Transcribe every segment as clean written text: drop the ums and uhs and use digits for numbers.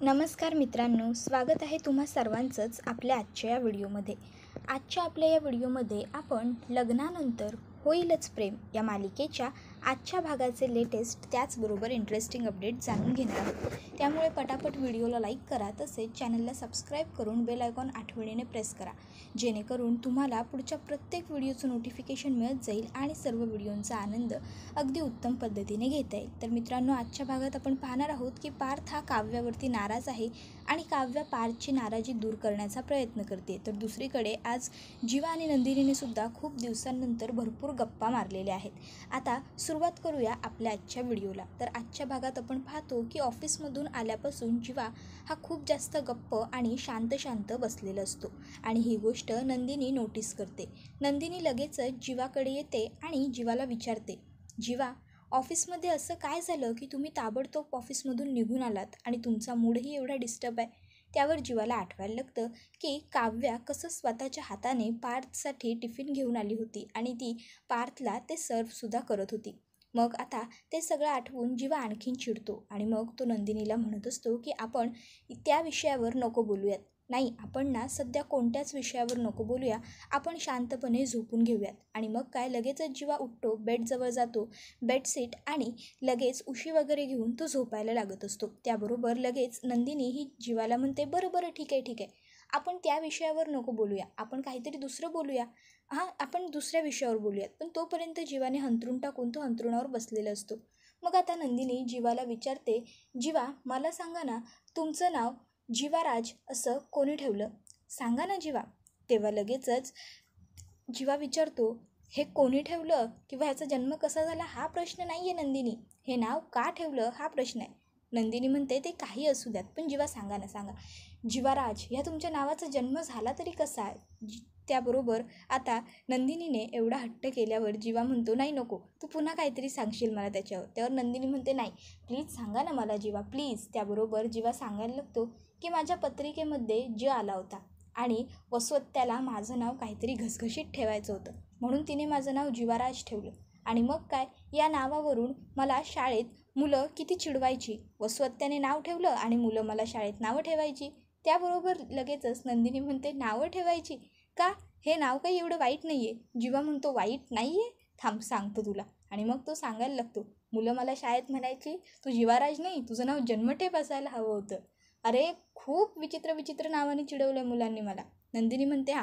नमस्कार मित्रांनो, स्वागत आहे तुम्हा सर्वांचंच आपल्या आजच्या या व्हिडिओमध्ये. आजच्या आपल्या या व्हिडिओमध्ये आपण लग्नानंतर होईलच प्रेम या मालिकेच्या आजच्या भागाचे लेटेस्ट त्याचबरोबर इंटरेस्टिंग अपडेट जाणून घेणार आहोत. त्यामुळे पटापट व्हिडिओला लाईक करा, तसेच चॅनलला सबस्क्राईब करून बेल आयकॉन आठवणीने प्रेस करा, जेणेकरून तुम्हाला पुढच्या प्रत्येक व्हिडिओचं नोटिफिकेशन मिळत जाईल आणि सर्व व्हिडिओंचा आनंद अगदी उत्तम पद्धतीने घेता येईल. तर मित्रांनो, आजच्या भागात आपण पाहणार आहोत की पार्थ हा काव्यावरती नाराज आहे आणि काव्या पार्थची नाराजी दूर करण्याचा प्रयत्न करते. तर दुसरीकडे आज जीवा आणि नंदिनीने सुद्धा खूप दिवसांनंतर भरपूर गप्पा मारलेल्या आहेत. आता सुरुवात करूया आपल्या आजच्या व्हिडिओला. तर आजच्या भागात आपण पाहतो की ऑफिसमधून आल्यापासून जीवा हा खूप जास्त गप्प आणि शांत बसलेला असतो आणि ही गोष्ट नंदिनी नोटीस करते. नंदिनी लगेचच जीवाकडे येते आणि जीवाला विचारते, जीवा, ऑफिसमध्ये असं काय झालं की तुम्ही ताबडतोब ऑफिसमधून निघून आलात आणि तुमचा मूडही एवढा डिस्टर्ब आहे? त्यावर जीवाला आठवायला लागतं की काव्या कसं स्वतःच्या हाताने पार्थसाठी टिफिन घेऊन आली होती आणि ती पार्थला ते सर्वसुद्धा करत होती. मग आता ते सगळं आठवून जीवा आणखीन चिडतो आणि मग तो नंदिनीला म्हणत असतो की आपण त्या विषयावर नको बोलूयात. नाही, आपण ना सध्या कोणत्याच विषयावर नको बोलूया, आपण शांतपणे झोपून घेऊयात. आणि मग काय, लगेचच जीवा उठतो, बेडजवळ जातो, बेडशीट आणि लगेच उशी वगैरे घेऊन तो झोपायला लागत असतो. त्याबरोबर लगेच नंदिनी ही जीवाला म्हणते, बरं बरं ठीक आहे, आपण त्या विषयावर नको बोलूया, आपण काहीतरी दुसरं बोलूया. आपण दुसऱ्या विषयावर बोलूयात. पण तोपर्यंत जीवाने हंतरून टाकून तो हंतरुणावर बसलेला असतो. मग आता नंदिनी जीवाला विचारते, जीवा, मला सांगा ना, तुमचं नाव जीवाराज असं कोणी ठेवलं? सांगा ना जीवा. तेव्हा लगेचच जीवा विचारतो, हे कोणी ठेवलं किंवा ह्याचा जन्म कसा झाला हा प्रश्न नाही आहे नंदिनी, हे नाव का ठेवलं हा प्रश्न आहे. नंदिनी म्हणते, ते काही असू द्यात, पण जीवा सांगा ना, सांगा. जीवाराज ह्या तुमच्या नावाचा जन्म झाला तरी कसा आहे? त्याबरोबर आता नंदिनीने एवढा हट्ट केल्यावर जीवा म्हणतो, नाही नको, तू पुन्हा काहीतरी सांगशील मला त्याच्यावर. त्यावर नंदिनी म्हणते, नाही प्लीज सांगा ना मला जीवा, प्लीज. त्याबरोबर जीवा सांगायला लागतो की माझ्या पत्रिकेमध्ये ज आला होता आणि वसवत्त्याला माझं नाव काहीतरी घसघशीत ठेवायचं होतं, म्हणून तिने माझं नाव जीवाराज ठेवलं. आणि मग काय, या नावावरून मला शाळेत मुलं किती चिडवायची. वसवत्त्याने नाव ठेवलं आणि मुलं मला शाळेत नावं ठेवायची. त्याबरोबर लगेचच नंदिनी म्हणते, नावं ठेवायची का? हे नाव काही एवढं वाईट नाही आहे. जीवा म्हणतो, वाईट नाही आहे? थांब सांगतो तुला. आणि मग तो सांगायला लागतो, मुलं मला शाळेत म्हणायची तू जीवाराज नाही, तुझं नाव जन्मठेप असायला हवं होतं. अरे खूप विचित्र नावाने चिडवलं मुलांनी मला. नंदिनी म्हणते,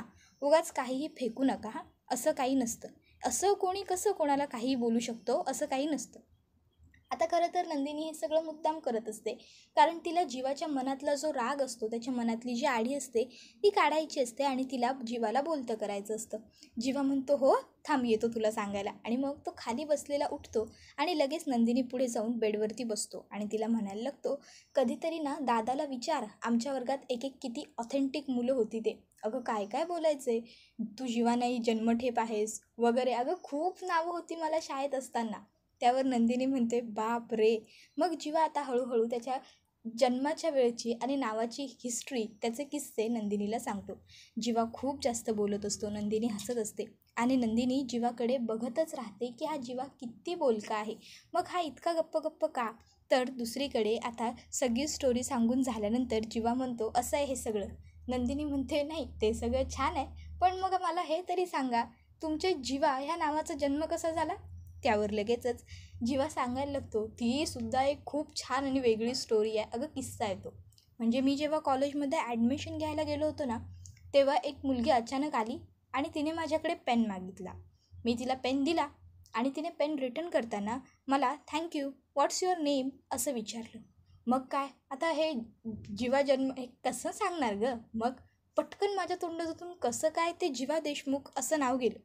उगाच काहीही फेकू नका, असं काही नसतं. असं कोणी कसं कोणाला काहीही बोलू शकतो, असं काही नसतं. आता खरं तर नंदिनी हे सगळं मुद्दाम करत असते, कारण तिला जीवाच्या मनातला जो राग असतो, त्याच्या मनातली जी आडी असते ती काढायची असते आणि तिला जीवाला बोलतं करायचं असतं. जीवा म्हणतो, हो थांब येतो तुला सांगायला. आणि मग तो खाली बसलेला उठतो आणि लगेच नंदिनी पुढे जाऊन बेडवरती बसतो आणि तिला म्हणायला लागतो, कधीतरी ना दादाला विचार, आमच्या वर्गात एक किती ऑथेंटिक मुलं होती ते. अगं काय काय बोलायचे, तू जीवा नाही जन्मठेप आहेस वगैरे, अगं खूप नावं होती मला शाळेत असताना. त्यावर नंदिनी म्हणते, बाप रे. मग जीवा आता हळूहळू त्याच्या जन्माच्या वेळची आणि नावाची हिस्ट्री, त्याचे किस्से नंदिनीला सांगतो. जीवा खूप जास्त बोलत असतो, नंदिनी हसत असते आणि नंदिनी जीवाकडे बघतच राहते की हा जीवा किती बोलका आहे, मग हा इतका गप्प का? तर दुसरीकडे आता सगळी स्टोरी सांगून झाल्यानंतर जीवा म्हणतो, असं आहे हे सगळं. नंदिनी म्हणते, नाही ते सगळं छान आहे, पण मग मला हे तरी सांगा, तुमच्या जीवा ह्या नावाचा जन्म कसा झाला? त्यावर लगेचच जीवा सांगायला लागतो, ती सुद्धा एक खूप छान आणि वेगळी स्टोरी आहे. अगं किस्सा आहे तो. म्हणजे मी जेव्हा कॉलेजमध्ये ॲडमिशन घ्यायला गेलो होतो ना, तेव्हा एक मुलगी अचानक आली आणि तिने माझ्याकडे पेन मागितला. मी तिला पेन दिला आणि तिने पेन रिटर्न करताना मला थँक्यू, व्हॉट्स युअर नेम असं विचारलं. मग काय, आता हे जीवा जन्म हे कसं सांगणार गं? मग पटकन माझ्या तोंडातून कसं काय ते जीवा देशमुख असं नाव गेलं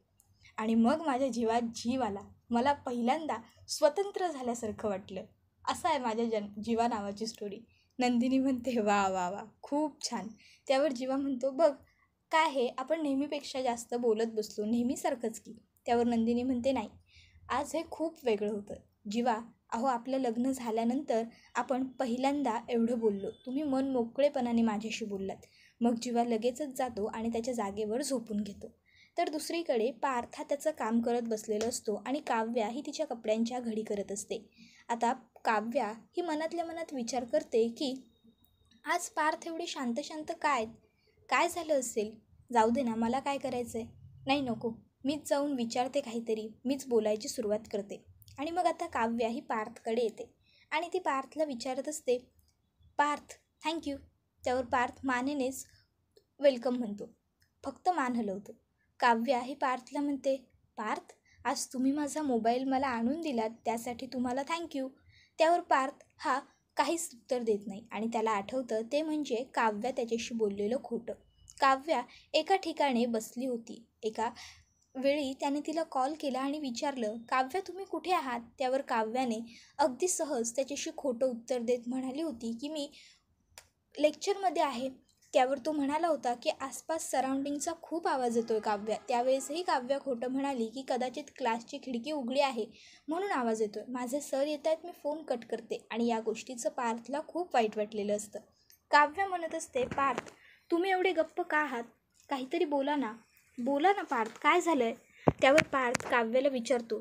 आणि मग माझ्या जीवात जीव आला. मला पहिल्यांदा स्वतंत्र झाल्यासारखं वाटलं. असं आहे माझ्या जीवा नावाची स्टोरी. नंदिनी म्हणते, वा वा वा, खूप छान. त्यावर जीवा म्हणतो, बघ काय हे आपण नेहमीपेक्षा जास्त बोलत बसलो, नेहमीसारखंच की. त्यावर नंदिनी म्हणते, नाही आज हे खूप वेगळं होतं. जीवा, अहो आपलं लग्न झाल्यानंतर आपण पहिल्यांदा एवढं बोललो, तुम्ही मन मोकळेपणाने माझ्याशी बोललात. मग जीवा लगेचच जातो आणि त्याच्या जागेवर झोपून घेतो. तर दुसरीकडे पार्थ हा त्याचं काम करत बसलेला असतो आणि काव्या ही तिच्या कपड्यांच्या घडी करत असते. आता काव्या ही मनातल्या मनात विचार करते की आज पार्थ एवढे शांत शांत काय झालं असेल? जाऊ दे ना, मला काय करायचं आहे? नाही नको, मीच जाऊन विचारते काहीतरी, मीच बोलायची सुरुवात करते. आणि मग आता काव्या ही पार्थकडे येते आणि ती पार्थला विचारत असते, पार्थ थँक्यू. त्यावर पार्थ मानेनेच वेलकम म्हणतो, फक्त मान हलवतो. काव्या ही पार्थला म्हणते, पार्थ आज तुम्ही माझा मोबाईल मला आणून दिलात त्यासाठी तुम्हाला थँक्यू. त्यावर पार्थ हा काहीच उत्तर देत नाही आणि त्याला आठवतं ते म्हणजे काव्या त्याच्याशी बोललेलं खोटं. काव्या एका ठिकाणी बसली होती. एका वेळी त्याने तिला कॉल केला आणि विचारलं, काव्या तुम्ही कुठे आहात? त्यावर काव्याने अगदी सहज त्याच्याशी खोटं उत्तर देत म्हणाली होती की मी लेक्चरमध्ये आहे. त्यावर तो म्हणाला होता की आसपास सराउंडिंगचा खूप आवाज येतोय काव्या. त्यावेळेसही काव्या खोटं म्हणाली की कदाचित क्लासची खिडकी उघडी आहे म्हणून आवाज येतोय. माझे सर येत आहेत, मी फोन कट करते. आणि या गोष्टीचं पार्थला खूप वाईट वाटलेलं असतं. काव्या म्हणत असते, पार्थ तुम्ही एवढे गप्प का आहात? काहीतरी बोला ना पार्थ, काय झालं आहे? त्यावर पार्थ काव्याला विचारतो,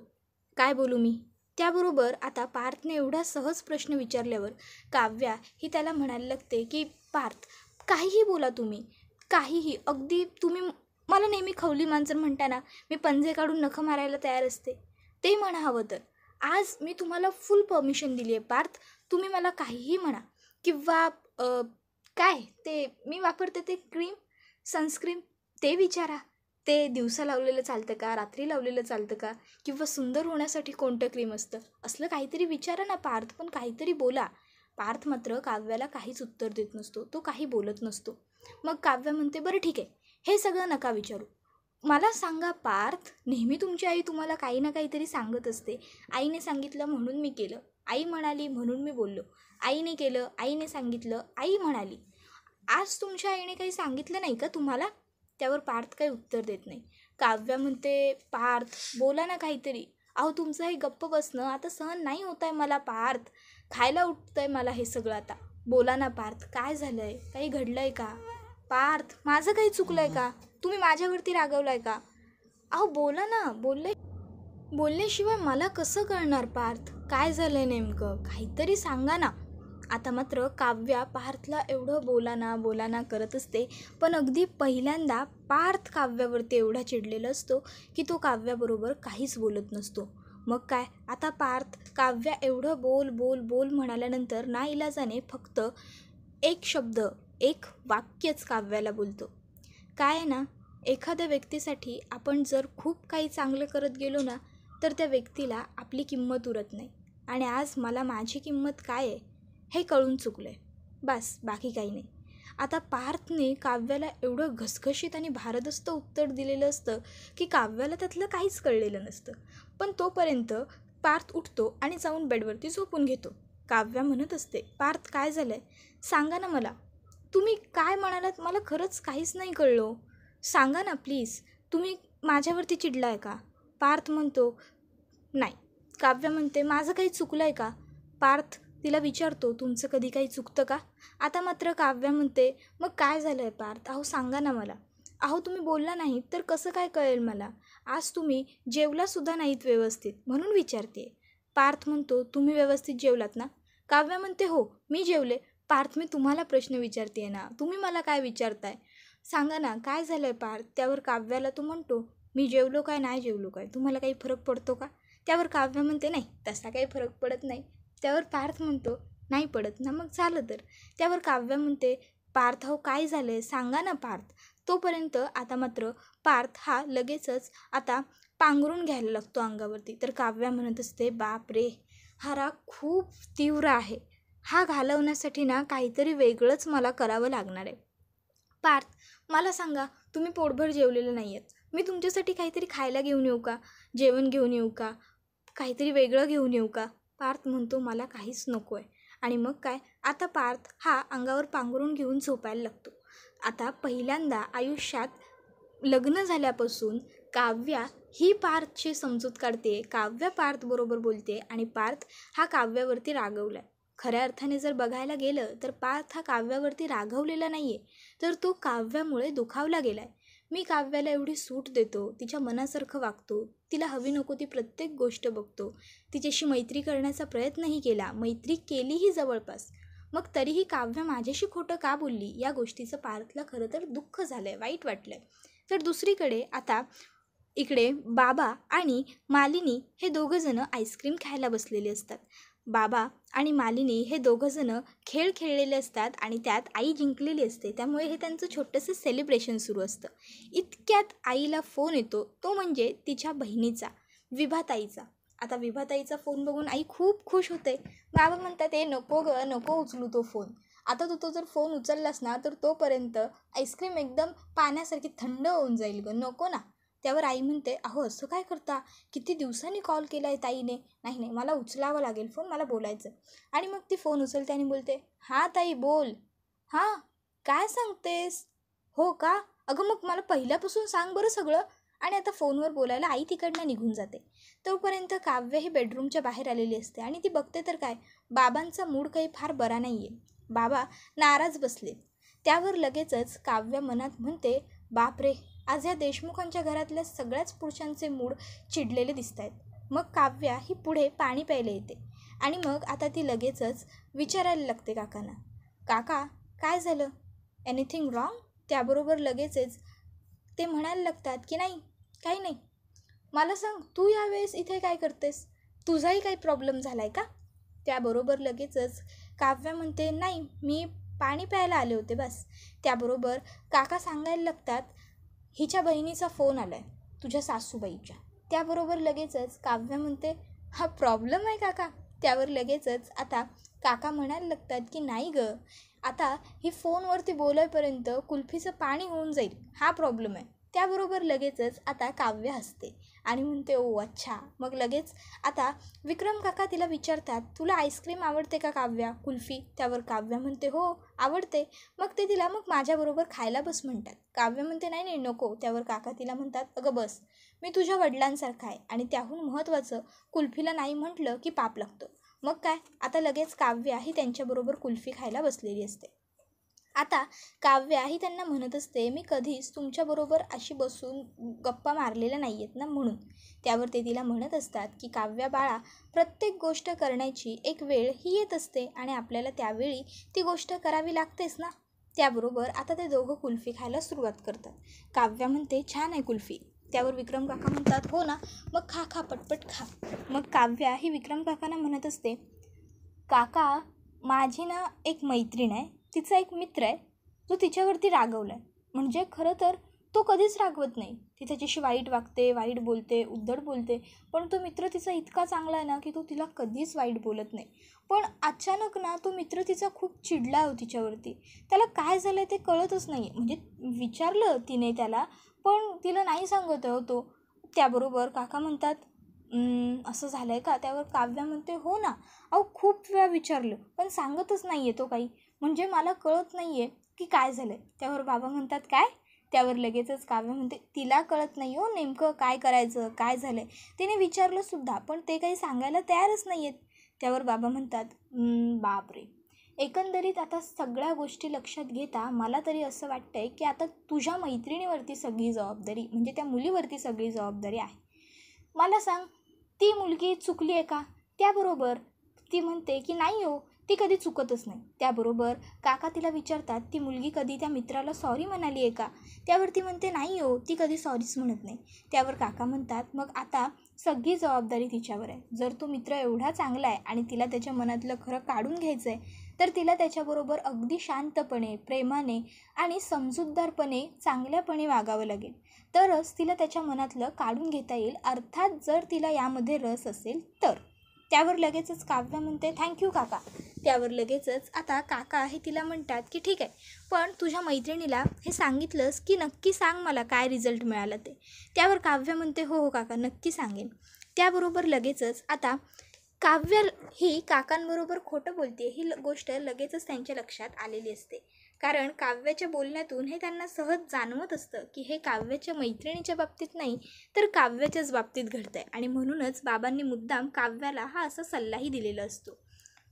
काय बोलू मी? त्याबरोबर आता पार्थने एवढा सहज प्रश्न विचारल्यावर काव्या ही त्याला म्हणायला लागते की पार्थ काहीही बोला तुम्ही, काहीही. अगदी तुम्ही मला नेहमी खवली मांजर म्हणता ना, मी पंजे काढून नखं मारायला तयार असते, ते म्हणा हवं तर. आज मी तुम्हाला फुल परमिशन दिली आहे पार्थ, तुम्ही मला काहीही म्हणा. किंवा काय ते मी वापरते ते क्रीम, सनस्क्रीन, ते विचारा. ते दिवसा लावलेलं चालतं का, रात्री लावलेलं चालतं का, किंवा सुंदर होण्यासाठी कोणतं क्रीम असतं, असलं काहीतरी विचारा ना पार्थ, पण काहीतरी बोला. पार्थ मात्र काव्याला काहीच उत्तर देत नसतो, तो काही बोलत नसतो. मग काव्या म्हणते, बरं ठीक आहे, हे सगळं नका विचारू, मला सांगा पार्थ, नेहमी तुमची आई तुम्हाला काही ना काहीतरी सांगत असते. आईने सांगितलं म्हणून मी केलं, आई म्हणाली म्हणून मी बोललो, आईने केलं, आईने सांगितलं, आई म्हणाली. आज तुमच्या आईने काही सांगितलं नाही का तुम्हाला? त्यावर पार्थ काही उत्तर देत नाही. काव्या म्हणते, पार्थ बोला ना काहीतरी. अहो तुमचं हे गप्प बसणं आता सहन नाही होत आहे मला पार्थ, खायला उठतं आहे मला हे सगळं आता. बोला ना पार्थ, काय झालं आहे? काही घडलं आहे का? पार्थ माझं काही चुकलं आहे का? तुम्ही माझ्यावरती रागवलं आहे का? अहो बोला ना, बोलल्याशिवाय मला कसं कळणार पार्थ, काय झालं आहे नेमकं? काहीतरी सांगा ना. आता मात्र काव्या पार्थला एवढं बोला ना करत असते, पण अगदी पहिल्यांदा पार्थ काव्यावरती एवढा चिडलेला असतो की तो काव्याबरोबर काहीच बोलत नसतो. मग काय, आता पार्थ काव्या एवढं बोल बोल बोल म्हणाल्यानंतर नाईलाजाने फक्त एक शब्द, एक वाक्यच काव्याला बोलतो. काय आहे ना, एखाद्या व्यक्तीसाठी आपण जर खूप काही चांगलं करत गेलो ना, तर त्या व्यक्तीला आपली किंमत उरत नाही. आणि आज मला माझी किंमत काय आहे हे कळून चुकलं आहे, बस बाकी काही नाही. आता पार्थने काव्याला एवढं घसघशीत आणि भारदस्त उत्तर दिलेलं असतं की काव्याला त्यातलं काहीच कळलेलं नसतं. पण तोपर्यंत पार्थ उठतो आणि जाऊन बेडवरती झोपून घेतो. काव्या म्हणत असते, पार्थ काय झालं आहे? सांगा ना मला, तुम्ही काय म्हणालात मला खरंच काहीच नाही कळलं, सांगा ना प्लीज, तुम्ही माझ्यावरती चिडला आहे का? पार्थ म्हणतो, नाही. काव्या म्हणते, माझं काही चुकलं आहे का? पार्थ तिला विचारतो, तुमचं कधी काही चुकतं का? आता मात्र काव्या म्हणते, मग काय झालं आहे पार्थ? अहो सांगा ना मला. अहो तुम्ही बोलला नाहीत तर कसं काय कळेल मला? आज तुम्ही जेवलासुद्धा नाहीत व्यवस्थित म्हणून विचारते. पार्थ म्हणतो, तुम्ही व्यवस्थित जेवलात ना? काव्या म्हणते, हो मी जेवले. पार्थ मी तुम्हाला प्रश्न विचारते ना, तुम्ही मला काय विचारताय? सांगा ना काय झालं आहे पार्थ? त्यावर काव्याला तो म्हणतो, मी जेवलो काय नाही जेवलो काय तुम्हाला काही फरक पडतो का? त्यावर काव्य म्हणते, नाही तसा काही फरक पडत नाही. त्यावर पार्थ म्हणतो, नाही पडत ना, मग झालं तर. त्यावर काव्य म्हणते, पार्थ हो काय झालं आहे सांगा ना पार्थ. तोपर्यंत आता मात्र पार्थ हा लगेचच आता पांघरून घ्यायला लागतो अंगावरती. तर काव्या म्हणत असते, बाप रे, हा राग खूप तीव्र आहे, हा घालवण्यासाठी ना काहीतरी वेगळंच मला करावं लागणार आहे. पार्थ मला सांगा, तुम्ही पोटभर जेवलेलं नाही आहेत, मी तुमच्यासाठी काहीतरी खायला घेऊन येऊ का, जेवण घेऊन येऊ का, काहीतरी वेगळं घेऊन येऊ का? पार्थ म्हणतो, मला काहीच नको आहे. आणि मग काय, आता पार्थ हा अंगावर पांघरून घेऊन झोपायला लागतो. आता पहिल्यांदा आयुष्यात लग्न झाल्यापासून काव्या ही पार्थची समजूत काढते, काव्या पार्थबरोबर बोलते आणि पार्थ हा काव्यावरती रागवला आहे. खऱ्या अर्थाने जर बघायला गेलं तर पार्थ हा काव्यावरती रागवलेला नाही आहे, तर तो काव्यामुळे दुखावला गेला आहे. मी काव्याला एवढी सूट देतो, तिच्या मनासारखं वागतो, तिला हवी नको ती प्रत्येक गोष्ट बघतो, तिच्याशी मैत्री करण्याचा प्रयत्नही केला, मैत्री केलीही जवळपास, मग तरीही काव्य माझ्याशी खोटं का बोलली या गोष्टीचं पार्थला खरं तर दुःख झालं आहे, वाईट वाटलं आहे. तर दुसरीकडे आता इकडे बाबा आणि मालिनी हे दोघंजणं आईस्क्रीम खायला बसलेले असतात. बाबा आणि मालिनी हे दोघंजणं खेळ खेळलेले असतात आणि त्यात आई जिंकलेली असते. त्यामुळे हे त्यांचं छोटंसं सेलिब्रेशन सुरू असतं. इतक्यात आईला फोन येतो, तो म्हणजे तिच्या बहिणीचा, विभाताईचा. आता विभाताईचा फोन बघून आई खूप खुश होते. बाबा म्हणतात, नको गं, नको उचलू तो फोन. आता तू तो जर फोन उचललास ना तर तोपर्यंत आईस्क्रीम एकदम पाण्यासारखी थंड होऊन जाईल गं, नको ना. त्यावर आई म्हणते, अहो असं काय करता, किती दिवसांनी कॉल केला आहे ताईने. नाही नाही, मला उचलावं लागेल फोन, मला बोलायचं. आणि मग ती फोन उचलते आणि बोलते, हां ताई बोल. हां, काय सांगतेस? हो का? अगं मग मला पहिल्यापासून सांग बरं सगळं. आणि आता फोनवर बोलायला आई तिकडनं निघून जाते. तोपर्यंत काव्य ही बेडरूमच्या बाहेर आलेली असते आणि ती बघते तर काय, बाबांचा मूड काही फार बरा नाही आहे. बाबा नाराज बसले. त्यावर लगेचच काव्य मनात म्हणते, बापरे, आज या देशमुखांच्या घरातल्या सगळ्याच पुरुषांचे मूड चिडलेले दिसत आहेत. मग काव्या ही पुढे पाणी प्यायला येते आणि मग आता ती लगेचच विचारायला लागते काकांना, काका काय झालं, एनिथिंग रॉंग? त्याबरोबर लगेचच ते म्हणायला लागतात की नाही, काही नाही. मला सांग, तू यावेळेस इथे काय करतेस? तुझाही काही प्रॉब्लेम झाला आहे का? त्याबरोबर लगेचच काव्या म्हणते, नाही, मी पाणी प्यायला आले होते बस. त्याबरोबर काका सांगायला लागतात, हिच्या बहिणीचा फोन आला आहे, तुझ्या सासूबाईच्या. त्याबरोबर लगेचच काव्य म्हणते, हा प्रॉब्लेम आहे काका? त्यावर लगेचच आता काका म्हणायला लागतात की नाही गं, आता ही फोनवरती बोलायपर्यंत कुल्फीचं पाणी होऊन जाईल, हा प्रॉब्लेम आहे. त्याबरोबर लगेचच आता काव्य हसते आणि म्हणते, ओ अच्छा. मग लगेच आता विक्रम काका तिला विचारतात, तुला आईस्क्रीम आवडते का काव्या, कुल्फी? त्यावर काव्य म्हणते, हो आवडते. मग ते तिला मग माझ्याबरोबर खायला बस म्हणतात. काव्य म्हणते, नाही नाही नको. त्यावर काका तिला म्हणतात, अगं बस, मी तुझ्या वडिलांसारखा आहे आणि त्याहून महत्त्वाचं, कुल्फीला नाही म्हटलं की पाप लागतं. मग काय, आता लगेच काव्या ही त्यांच्याबरोबर कुल्फी खायला बसलेली असते. आता काव्या ही त्यांना म्हणत असते, मी कधीच तुमच्याबरोबर अशी बसून गप्पा मारलेल्या नाही आहेत ना म्हणून. त्यावर ते तिला म्हणत असतात की काव्या बाळा, प्रत्येक गोष्ट करण्याची एक वेळ ही येत असते आणि आपल्याला त्यावेळी ती गोष्ट करावी लागतेच ना. त्याबरोबर आता ते दोघं कुल्फी खायला सुरुवात करतात. काव्या म्हणते, छान आहे कुल्फी. त्यावर विक्रम काका म्हणतात, हो ना, मग खा खा, पटपट खा. मग काव्या ही विक्रम काकांना म्हणत असते, काका, माझी ना एक मैत्रीण आहे, तिचा एक मित्र आहे, जो तिच्यावरती रागवला आहे. म्हणजे खरं तर तो कधीच रागवत नाही, ती त्याच्याशी वाईट वागते, वाईट बोलते, उद्धट बोलते, पण तो मित्र तिचा इतका चांगला आहे ना की तो तिला कधीच वाईट बोलत नाही. पण अचानक ना तो मित्र तिचा खूप चिडला हो तिच्यावरती. त्याला काय झालं ते कळतच नाही. म्हणजे विचारलं तिने त्याला, पण तिला नाही सांगत तो. त्याबरोबर काका म्हणतात, असं झालं आहे का? त्यावर काव्या म्हणते, हो ना, अहो खूप वेळा विचारलं पण सांगतच नाही आहे तो काही, म्हणजे मला कळत नाही आहे की काय झालं आहे. त्यावर बाबा म्हणतात, काय? त्यावर लगेचच काव्य म्हणते, तिला कळत नाही हो नेमकं काय करायचं, काय झालं आहे. तिने विचारलंसुद्धा पण ते काही सांगायला तयारच नाही आहेत. त्यावर बाबा म्हणतात, बापरे, एकंदरीत आता सगळ्या गोष्टी लक्षात घेता मला तरी असं वाटतं आहे की आता तुझ्या मैत्रिणीवरती सगळी जबाबदारी, म्हणजे त्या मुलीवरती सगळी जबाबदारी आहे. मला सांग, ती मुलगी चुकली आहे का? त्याबरोबर ती म्हणते की नाही हो, ती कधी चुकतच नाही. त्याबरोबर काका तिला विचारतात, ती मुलगी कधी त्या मित्राला सॉरी म्हणाली आहे का? त्यावर ती म्हणते, नाही हो, ती कधी सॉरीच म्हणत नाही. त्यावर काका म्हणतात, मग आता सगळी जबाबदारी तिच्यावर आहे. जर तो मित्र एवढा चांगला आहे आणि तिला त्याच्या मनातलं खरं काढून घ्यायचं आहे तर तिला त्याच्याबरोबर अगदी शांतपणे, प्रेमाने आणि समजूतदारपणे, चांगल्यापणे वागावं लागेल, तरच तिला त्याच्या मनातलं काढून घेता येईल. अर्थात जर तिला यामध्ये रस असेल तर. त्यावर लगेचच काव्य म्हणते, थँक्यू काका. त्यावर लगेचच आता काका हे तिला म्हणतात की ठीक आहे, पण तुझ्या मैत्रिणीला हे सांगितलंस की नक्की सांग मला काय रिझल्ट मिळाला ते. त्यावर काव्य म्हणते, हो हो काका, नक्की सांगेन. त्याबरोबर लगेचच आता काव्य ही काकांबरोबर खोटं बोलते ही गोष्ट लगेचच त्यांच्या लक्षात आलेली असते. कारण काव्याच्या बोलण्यातून हे त्यांना सहज जाणवत असतं की हे काव्याच्या मैत्रिणीच्या बाबतीत नाही तर काव्याच्याच बाबतीत घडतं आहे. आणि म्हणूनच बाबांनी मुद्दाम काव्याला हा असा सल्लाही दिलेला असतो.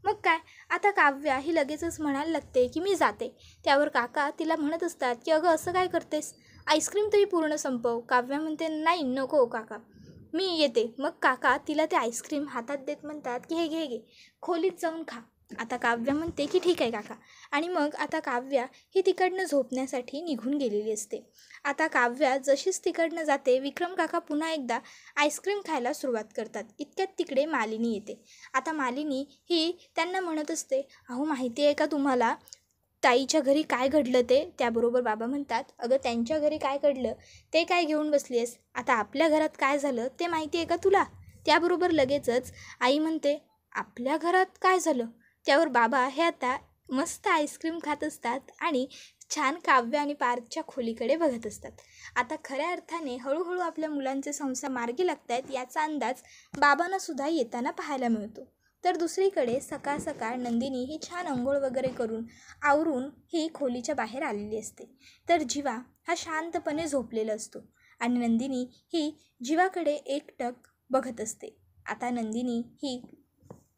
मग काय, आता काव्या ही लगेचच म्हणायला लागते की मी जाते. त्यावर काका तिला म्हणत असतात की अगं असं काय करतेस, आईस्क्रीम तरी पूर्ण संपव. काव्या म्हणते, नाही नको काका, मी येते. मग काका तिला ते आईस्क्रीम हातात देत म्हणतात की हे घे घे, खोलीत जाऊन खा. आता काव्या म्हणते की ठीक आहे काका, आणि मग आता काव्या ही तिकडनं झोपण्यासाठी निघून गेलेली असते. आता काव्या जशीच तिकडनं जाते, विक्रम काका पुन्हा एकदा आईस्क्रीम खायला सुरुवात करतात. इतक्यात तिकडे मालिनी येते. आता मालिनी ही त्यांना म्हणत असते, अहो माहिती आहे का तुम्हाला ताईच्या घरी काय घडलं ते? त्याबरोबर बाबा म्हणतात, अगं त्यांच्या घरी काय घडलं ते काय घेऊन बसली आहेस? आता आपल्या घरात काय झालं ते माहिती आहे का तुला? त्याबरोबर लगेचच आई म्हणते, आपल्या घरात काय झालं? त्यावर बाबा हे आता मस्त आईस्क्रीम खात असतात आणि छान काव्य आणि पार्थच्या खोलीकडे बघत असतात. आता खऱ्या अर्थाने हळूहळू आपल्या मुलांचे संसार मार्गी लागत आहेत याचा अंदाज बाबांनासुद्धा येताना पाहायला मिळतो. तर दुसरीकडे सकाळ सकाळ नंदिनी ही छान अंघोळ वगैरे करून आवरून ही खोलीच्या बाहेर आलेली असते. तर जीवा हा शांतपणे झोपलेला असतो आणि नंदिनी ही जीवाकडे एकटक बघत असते. आता नंदिनी ही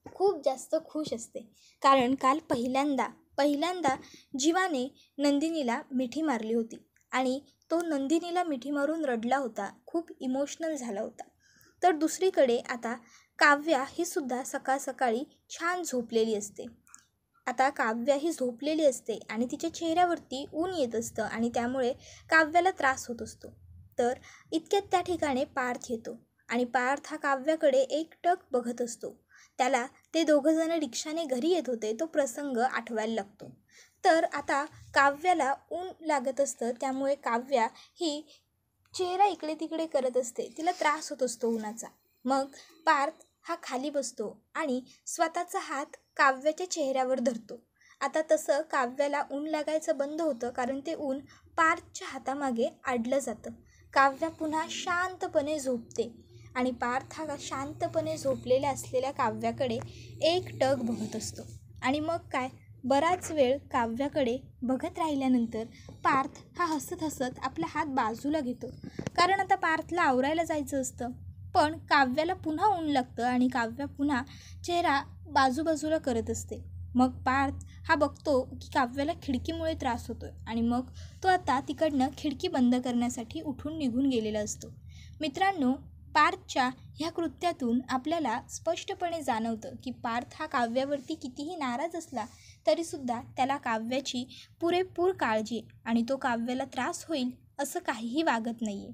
खूप जास्त खुश असते, कारण काल पहिल्यांदा जीवाने नंदिनीला मिठी मारली होती आणि तो नंदिनीला मिठी मारून रडला होता, खूप इमोशनल झाला होता. तर दुसरीकडे आता काव्या ही सुद्धा सकाळ सकाळी छान झोपलेली असते. आता काव्या ही झोपलेली असते आणि तिच्या चेहऱ्यावरती ऊन येत असतं आणि त्यामुळे काव्याला त्रास होत असतो. तर इतक्यात त्या ठिकाणी पार्थ येतो आणि पार्थ हा काव्याकडे एकटक बघत असतो. त्याला ते दोघंजणं रिक्षाने घरी येत होते तो प्रसंग आठवायला लागतो. तर आता काव्याला ऊन लागत असतं, त्यामुळे काव्या ही चेहरा इकडे तिकडे करत असते, तिला त्रास होत असतो उन्हाचा. मग पार्थ हा खाली बसतो आणि स्वतःचा हात काव्याच्या चेहऱ्यावर धरतो. आता तसं काव्याला ऊन लागायचं बंद होतं, कारण ते ऊन पार्थच्या हातामागे अडलं जातं. काव्या पुन्हा शांतपणे झोपते आणि पार्थ हा शांतपणे झोपलेल्या असलेल्या काव्याकडे एकटक बघत असतो. आणि मग काय, बराच वेळ काव्याकडे बघत राहिल्यानंतर पार्थ हा हसत हसत आपला हात बाजूला घेतो, कारण आता पार्थला आवरायला जायचं असतं. पण काव्याला पुन्हा ऊन लागतं आणि काव्या पुन्हा चेहरा बाजूबाजूला करत असते. मग पार्थ हा बघतो की काव्याला खिडकीमुळे त्रास होतोय आणि मग तो आता तिकडनं खिडकी बंद करण्यासाठी उठून निघून गेलेला असतो. मित्रांनो, पार्थच्या ह्या कृत्यातून आपल्याला स्पष्टपणे जाणवतं की पार्थ हा काव्यावरती कितीही नाराज असला तरीसुद्धा त्याला काव्याची पुरेपूर काळजी आणि तो काव्याला त्रास होईल असं काहीही वागत नाही आहे.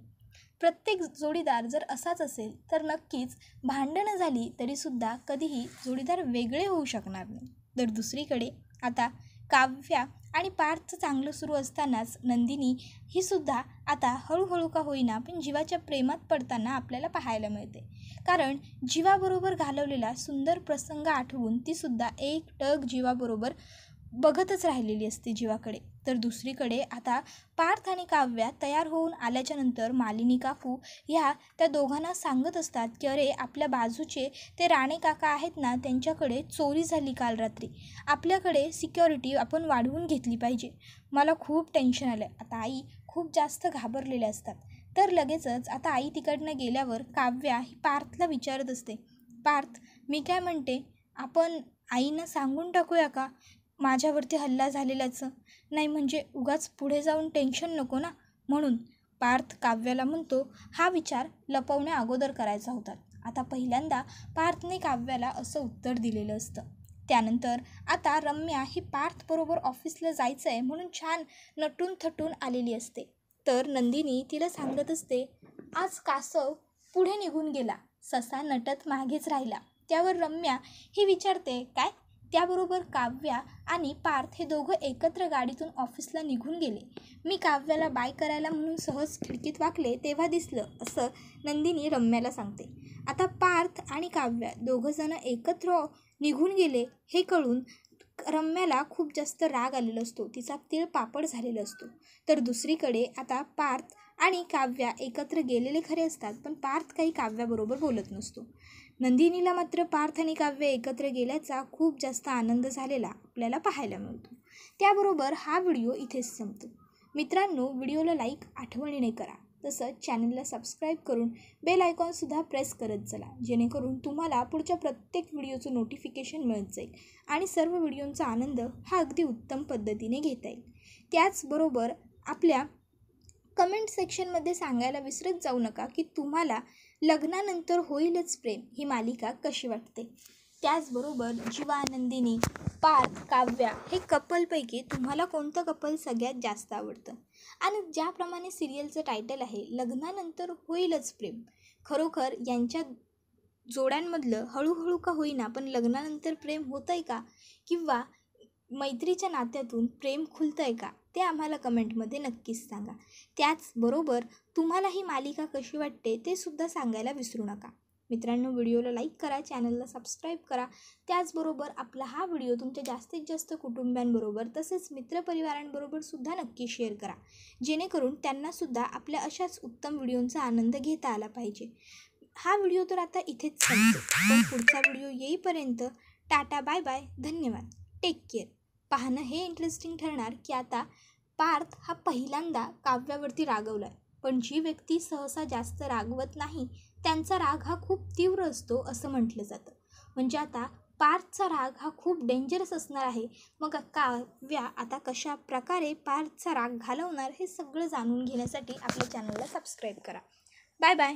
प्रत्येक जोडीदार जर असाच असेल तर नक्कीच भांडणं झाली तरीसुद्धा कधीही जोडीदार वेगळे होऊ शकणार नाही. तर दुसरीकडे आता काव्या आणि पार्थचं चांगलं सुरू असतानाच नंदिनी ही सुद्धा आता हळूहळू का होईना पण जीवाच्या प्रेमात पडताना आपल्याला पाहायला मिळते, कारण जीवाबरोबर घालवलेला सुंदर प्रसंग आठवून ती सुद्धा एकटक जीवाबरोबर बघतच राहिलेली असते जीवाकडे. तर दुसरीकडे आता पार्थ आणि काव्या तयार होऊन आल्याच्यानंतर मालिनी काकू ह्या त्या दोघांना सांगत असतात की अरे, आपल्या बाजूचे ते राणे काका आहेत ना, त्यांच्याकडे चोरी झाली काल रात्री, आपल्याकडे सिक्युरिटी आपण वाढवून घेतली पाहिजे, मला खूप टेन्शन आलं आहे. आता आई खूप जास्त घाबरलेल्या असतात. तर लगेचच आता आई तिकडनं गेल्यावर काव्या ही पार्थला विचारत असते, पार्थ मी काय म्हणते, आपण आईनं सांगून टाकूया का माझ्यावरती हल्ला झालेल्याचं? नाही म्हणजे उगाच पुढे जाऊन टेन्शन नको ना, म्हणून. पार्थ काव्याला म्हणतो, हा विचार लपवण्या अगोदर करायचा होता. आता पहिल्यांदा पार्थने काव्याला असं उत्तर दिलेलं असतं. त्यानंतर आता रम्या ही पार्थबरोबर ऑफिसला जायचं आहे म्हणून छान नटून थटून आलेली असते. तर नंदिनी तिला सांगत असते, आज कासव पुढे निघून गेला, ससा नटत मागेच राहिला. त्यावर रम्या ही विचारते, काय? त्याबरोबर काव्या आणि पार्थ हे दोघं एकत्र गाडीतून ऑफिसला निघून गेले. मी काव्याला बाय करायला म्हणून सहज खिडकीत वाकले तेव्हा दिसलं, असं नंदिनी रम्याला सांगते. आता पार्थ आणि काव्या दोघंजणं एकत्र निघून गेले हे कळून रम्याला खूप जास्त राग आलेला असतो, तिचा तीळ पापड झालेला असतो. तर दुसरीकडे आता पार्थ आणि काव्या एकत्र गेलेले खरे असतात, पण पार्थ काही काव्याबरोबर बोलत नसतो. नंदिनीला मात्र पार्थ आणि काव्य एकत्र गेल्याचा खूप जास्त आनंद झालेला आपल्याला पाहायला मिळतो. त्याबरोबर हा व्हिडिओ इथेच संपतो. मित्रांनो, व्हिडिओला लाईक आठवणीने करा, तसंच चॅनलला सबस्क्राईब करून बेल आयकॉनसुद्धा प्रेस करत चला, जेणेकरून तुम्हाला पुढच्या प्रत्येक व्हिडिओचं नोटिफिकेशन मिळत जाईल आणि सर्व व्हिडिओंचा आनंद हा अगदी उत्तम पद्धतीने घेता येईल. त्याचबरोबर आपल्या कमेंट सेक्शनमध्ये सांगायला विसरत जाऊ नका की तुम्हाला लग्नानंतर होईलच प्रेम ही मालिका कशी वाटते. त्याचबरोबर जीवा, नंदिनी, पार्थ, काव्या हे कपलपैकी तुम्हाला कोणतं कपल सगळ्यात जास्त आवडतं? आणि ज्याप्रमाणे सिरियलचं टायटल आहे लग्नानंतर होईलच प्रेम, खरोखर यांच्या जोड्यांमधलं हळूहळू का होईना पण लग्नानंतर प्रेम होतं आहे का, किंवा मैत्रीच्या नात्यातून प्रेम खुलतं आहे का, ते आम्हाला कमेंटमध्ये नक्कीच सांगा. त्याचबरोबर तुम्हाला ही मालिका कशी वाटते ते सुद्धा सांगायला विसरू नका. मित्रांनो, व्हिडिओला लाईक करा, चॅनलला सबस्क्राईब करा. त्याचबरोबर आपला हा व्हिडिओ तुमच्या जास्तीत जास्त कुटुंबियांबरोबर तसेच मित्रपरिवारांबरोबर सुद्धा नक्की शेअर करा, जेणेकरून त्यांनासुद्धा आपल्या अशाच उत्तम व्हिडिओंचा आनंद घेता आला पाहिजे. हा व्हिडिओ तर आता इथेच संपतो, पण पुढचा व्हिडिओ येईपर्यंत टाटा, बाय बाय, धन्यवाद, टेक केअर. पाहणं हे इंटरेस्टिंग ठरणार की आता पार्थ हा पहिल्यांदा काव्यावरती रागवला आहे, पण जी व्यक्ती सहसा जास्त रागवत नाही त्यांचा राग हा खूप तीव्र असतो असं म्हटलं जातं. म्हणजे आता पार्थचा राग हा खूप डेंजरस असणार आहे. मग काव्या आता कशा प्रकारे पार्थचा राग घालवणार हे सगळं जाणून घेण्यासाठी आपल्या चॅनलला सबस्क्राईब करा. Bye bye.